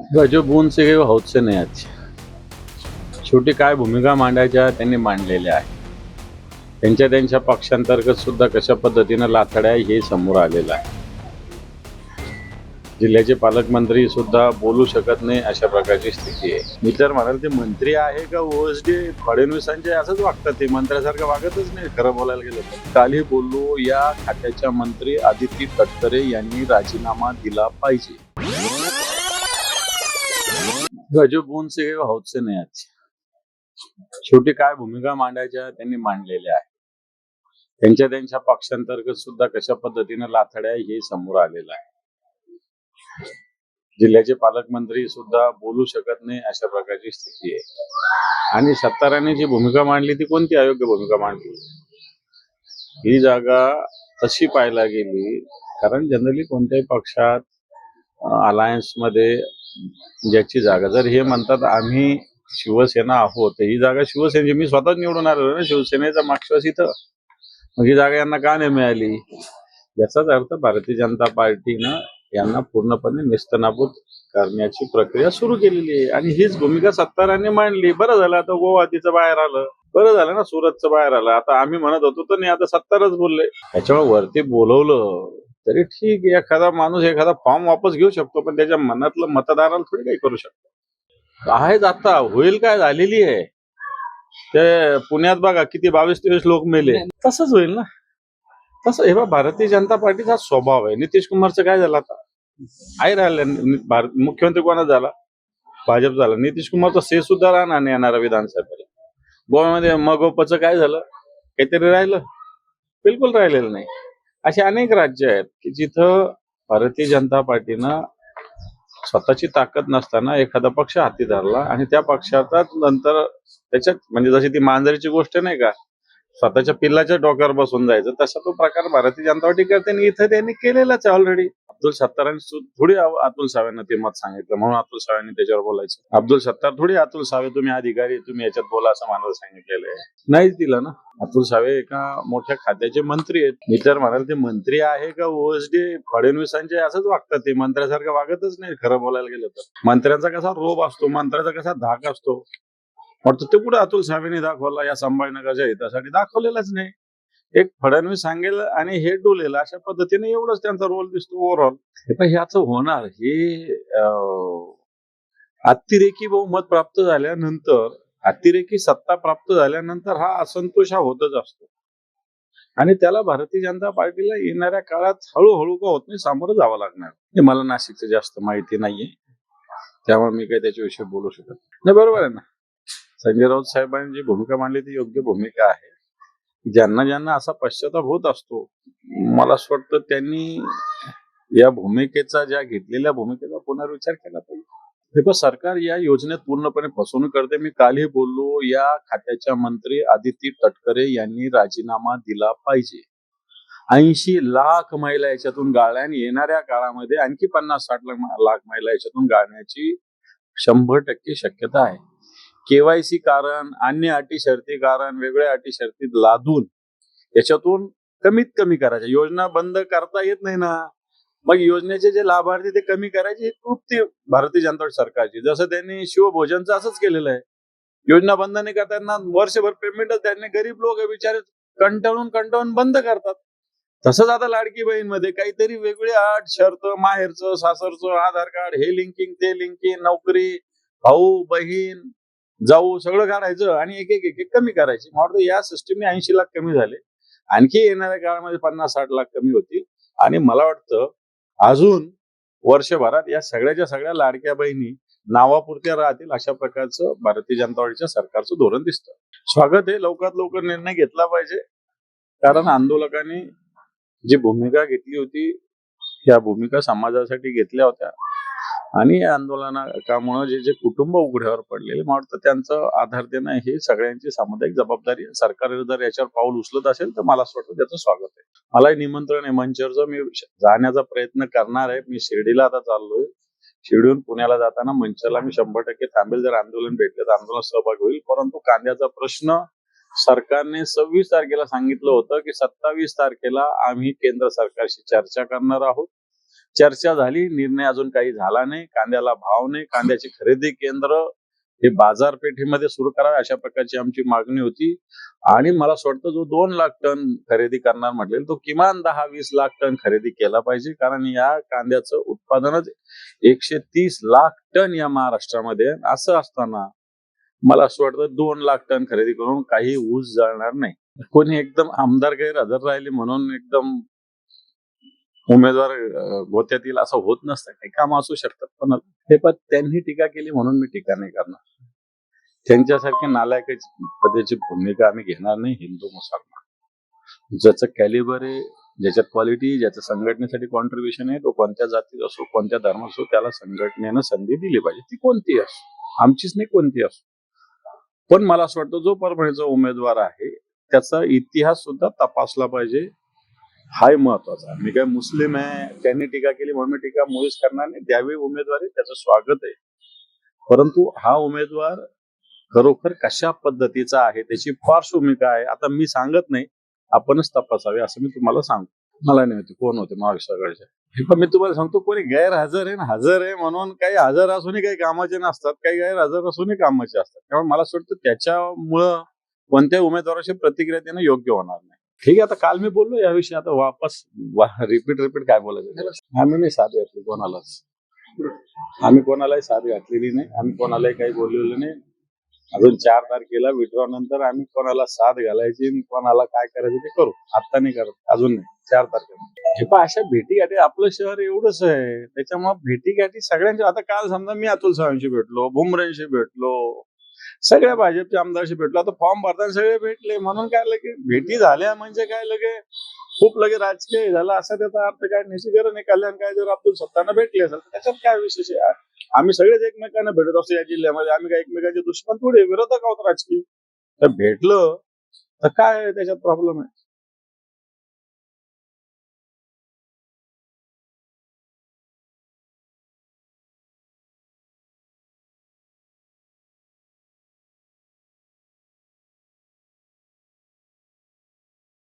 गजब गुण से हौद से नाही आजची. शेवटी काय भूमिका मांडायच्या त्यांनी मांडलेल्या आहे. त्यांच्या त्यांच्या पक्षांतर्गत सुद्धा कशा पद्धतीनं लाथड्या हे समोर आलेलं आहे. जिल्ह्याचे पालकमंत्री सुद्धा बोलू शकत नाही अशा प्रकारची स्थिती आहे. मी तर म्हणाल ते मंत्री आहे का ओएसडी फडणवीसांचे असंच वागतात, ते मंत्र्यासारखं वागतच नाही खरं बोलायला गेलं तर. कालही बोललो, या खात्याच्या मंत्री आदिती तटकरे यांनी राजीनामा दिला पाहिजे. गजब गुण से हौद से नाही आजची. शेवटी काय भूमिका मांडायच्या त्यांनी मांडलेल्या आहे. त्यांच्या त्यांच्या पक्षांतर्गत सुद्धा कशा पद्धतीनं लाथड्या हे समोर आलेलं आहे. जिल्ह्याचे पालकमंत्री सुद्धा बोलू शकत नाही अशा प्रकारची स्थिती आहे. आणि सत्ताराने जी भूमिका मांडली ती कोणती अयोग्य भूमिका मांडली. ही जागा तशी पाहायला गेली, कारण जनरली कोणत्याही पक्षात अलायन्स मध्ये ज्याची जागा, जर हे म्हणतात आम्ही शिवसेना आहोत, ही जागा शिवसेनेची, मी स्वतःच निवडून आलेलो ना शिवसेनेचा मागच्या इथं, मग ही जागा यांना का नाही मिळाली. याचाच अर्थ भारतीय जनता पार्टीनं यांना पूर्णपणे नेस्तनाबूत करण्याची प्रक्रिया सुरू केलेली आहे. आणि हीच भूमिका सत्तारांनी मांडली. बरं झालं आता गुवाहाटीचं बाहेर आलं, बरं झालं ना सुरतचं बाहेर आलं. आता आम्ही म्हणत होतो तर नाही, आता सत्तारच बोलले. त्याच्यामुळे वरती बोलवलं तरी ठीक आहे, एखादा माणूस एखादा फॉर्म वापस घेऊ शकतो, पण त्याच्या मनातलं मतदाराला थोडी काही करू शकतो. आहेच आता, होईल काय झालेली आहे. ते पुण्यात बघा किती 22-23 लोक मेले, तसंच होईल ना. तसं हे भारतीय जनता पार्टीचा स्वभाव आहे. नितीश कुमारचं काय झालं आता, आहे राहिलं. मुख्यमंत्री कोणा झाला, भाजप झाला. नितीश कुमारचा से सुद्धा राहणार नाही येणारा विधानसभेला. गोव्यामध्ये मगोपचं काय झालं, काहीतरी राहिलं, बिलकुल राहिलेलं नाही. असे अनेक राज्य आहेत की जिथं भारतीय जनता पार्टीनं स्वतःची ताकद नसताना एखादा पक्ष हाती धरला आणि त्या पक्षाचा नंतर त्याच्यात, म्हणजे जशी ती मांजरीची गोष्ट नाही का, स्वतःच्या पिल्लाच्या डोक्यावर बसून जायचं, तसा तो प्रकार भारतीय जनता पार्टी करते. आणि इथं त्यांनी केलेलाच आहे ऑलरेडी. अब्दुल सत्तारांनी थोडी अतुल सावेंना ते मत सांगितलं म्हणून अतुल सावेंनी त्याच्यावर बोलायचं. अब्दुल सत्तार थोडी अतुल सावे तुम्ही अधिकारी, तुम्ही याच्यात बोला असं म्हणायला सांगितलेलं आहे. नाहीच दिलं ना. अतुल सावे एका मोठ्या खात्याचे मंत्री आहेत. मी तर म्हणाल ते मंत्री आहे का ओएसडी फडणवीसांचे असंच वागतात, ते मंत्र्यासारखं वागतच नाही खरं बोलायला गेलं तर. मंत्र्यांचा कसा रोब असतो, मंत्र्याचा कसा धाक असतो, वाटतं ते कुठे अतुल सावेने दाखवला, या संभाजीनगरच्या हितासाठी दाखवलेलाच नाही. एक फडणवीस सांगेल आणि हे डोलेल, अशा पद्धतीने एवढंच त्यांचा रोल दिसतो ओव्हरऑल. हे ह्याचं होणार हे अतिरेकी बहुमत प्राप्त झाल्यानंतर, अतिरेकी सत्ता प्राप्त झाल्यानंतर हा असंतोष हा होतच असतो. आणि त्याला भारतीय जनता पार्टीला येणाऱ्या काळात हळूहळू का होत नाही सामोरं जावं लागणार. हे मला नाशिकचं जास्त माहिती नाहीये, त्यामुळे मी काही त्याच्याविषयी बोलू शकत नाही. बरोबर आहे ना, संजय राऊत साहेबांनी जी भूमिका मांडली ती योग्य भूमिका आहे. ज्यांना ज्यांना असा पश्चाताप होत असतो, मला असं वाटतं त्यांनी या भूमिकेचा, ज्या घेतलेल्या भूमिकेचा पुनर्विचार केला पाहिजे. देखो, सरकार या योजनेत पूर्णपणे फसवणूक करते. मी कालही बोललो, या खात्याच्या मंत्री आदिती तटकरे यांनी राजीनामा दिला पाहिजे. 80 लाख महिला याच्यातून गाळल्या आणि येणाऱ्या काळामध्ये आणखी 50-60 लाख महिला याच्यातून गाळण्याची 100% शक्यता आहे. केवायसी कारण, अन्य अटी शर्ती कारण, वेगळ्या अटी शर्ती लादून याच्यातून कमीत कमी करायच्या. योजना बंद करता येत नाही ना, मग योजनेचे जे लाभार्थी ते कमी करायची ही कृती भारतीय जनता सरकारची. जसं त्यांनी शिवभोजनचं असंच केलेलं आहे. योजना बंद नाही करताना वर्षभर पेमेंटच त्यांनी, गरीब लोक बिचारे कंटाळून बंद करतात. तसंच आता लाडकी बहीण मध्ये काहीतरी वेगळी अट शर्त, माहेरचं सासरचं आधार कार्ड, हे लिंकिंग ते लिंकिंग, नोकरी, भाऊ बहीण जाऊ सगळं काढायचं आणि एक एक एक कमी करायची. मला वाटतं या सिस्टीमने 80 लाख कमी झाले, आणखी येणाऱ्या काळामध्ये 50-60 लाख कमी होतील. आणि मला वाटतं अजून वर्षभरात या सगळ्याच्या सगळ्या लाडक्या बहिणी नावापुरत्या राहतील, अशा प्रकारचं भारतीय जनता पार्टीच्या सरकारचं धोरण दिसतं. स्वागत आहे, लवकरात लवकर निर्णय घेतला पाहिजे, कारण आंदोलकांनी जी भूमिका घेतली होती त्या भूमिका समाजासाठी घेतल्या होत्या. आणि या आंदोलनामुळे जे जे कुटुंब उघड्यावर पडलेले, मला वाटतं त्यांचं आधार देणं ही सगळ्यांची सामुदायिक जबाबदारी आहे. सरकार जर याच्यावर पाऊल उचलत असेल तर मला असं वाटतं त्याचं स्वागत आहे. मलाही निमंत्रण आहे मंचरचं, मी जाण्याचा प्रयत्न करणार आहे. मी शिर्डीला आता चाललोय, शिर्डीहून पुण्याला जाताना मंचरला मी 100% थांबेल. जर आंदोलन भेटलं तर आंदोलनात सहभागी होईल. परंतु कांद्याचा प्रश्न सरकारने 26 तारखेला सांगितलं होतं की 27 तारखेला आम्ही केंद्र सरकारशी चर्चा करणार आहोत. चर्चा झाली, निर्णय अजून काही झाला नाही. कांद्याला भाव नाही, कांद्याची खरेदी केंद्र हे बाजारपेठेमध्ये सुरू करावे अशा प्रकारची आमची मागणी होती. आणि मला असं वाटतं जो 2 लाख टन खरेदी करणार म्हटलेल तो किमान 10-20 लाख टन खरेदी केला पाहिजे, कारण या कांद्याचं उत्पादनच 130 लाख टन या महाराष्ट्रामध्ये आहे. असं असताना मला असं वाटतं 2 लाख टन खरेदी करून काही ऊस जळणार नाही. कोणी एकदम आमदार गैरहजर राहिले म्हणून एकदम उमेदवार गोत्यात येईल असं होत नसतं. काही काम असू शकतात, पण हे पण त्यांनी टीका केली म्हणून मी टीका नाही करणार. त्यांच्यासारखी नालायक पद्धतीची भूमिका आम्ही घेणार नाही. हिंदू मुसलमान ज्याचं कॅलिबर आहे, ज्याच्यात क्वालिटी, ज्याच्या संघटनेसाठी कॉन्ट्रीब्युशन आहे, तो कोणत्या जातीत असो, कोणत्या धर्मात असो, त्याला संघटनेनं संधी दिली पाहिजे. ती कोणतीही असो, आमचीच नाही कोणती असो. पण मला असं वाटतं जो परभणीचा उमेदवार आहे त्याचा इतिहास सुद्धा तपासला पाहिजे. हाय महत्वाचा. मी काय मुस्लिम आहे, त्यांनी टीका केली म्हणून मी टीका मुळीच करणार नाही. द्यावी उमेदवारी, त्याचं स्वागत आहे. परंतु हा उमेदवार खरोखर कशा पद्धतीचा आहे, त्याची पार्श्वभूमी काय आहे, आता मी सांगत नाही, आपणच तपासावे असं मी तुम्हाला सांगतो. मला नाही माहिती कोण होते महाविकास आघाडीचे. हे पण मी तुम्हाला सांगतो, कोणी गैरहजर आहे ना हजर आहे म्हणून काही हजर असूनही काही कामाचे नसतात, काही गैरहजर असूनही कामाचे असतात. त्यामुळे मला असं वाटतं त्याच्यामुळं कोणत्या उमेदवाराची प्रतिक्रिया देणं योग्य होणार नाही. ठीक आहे, आता काल मी बोललो याविषयी, आता वापस रिपीट काय बोलायचं. आम्ही नाही साथ घातली कोणालाच, आम्ही कोणालाही साथ घातलेली नाही, आम्ही कोणालाही काही बोललेलं नाही. अजून 4 तारखेला विड्रॉ नंतर आम्ही कोणाला साथ घालायची, कोणाला काय करायचं ते करू. आता नाही करत, अजून नाही, 4 तारखेला. हे पण अशा भेटीगाठी, आपलं शहर एवढंच आहे, त्याच्यामुळे भेटीगाठी सगळ्यांच्या. आता काल समजा मी अतुल सावेंशी भेटलो, भुमरेंशी भेटलो, सगळ्या भाजपच्या आमदारशी भेटलो. आता फॉर्म भरताना सगळे भेटले म्हणून काय लगे भेटी झाल्या म्हणजे काय लगे खूप लगे राजकीय झाला असा त्याचा अर्थ काढण्याची गरज नाही. कल्याण काय जर अब्दुल सत्ताना भेटले असेल तर त्याच्यात काय विशेष आहे. आम्ही सगळेच एकमेकांना भेटत असतो या जिल्ह्यामध्ये. आम्ही काय एकमेकांचे दुश्मन थोडे, विरोधक आहोत राजकीय. तर भेटलं तर काय त्याच्यात प्रॉब्लेम आहे.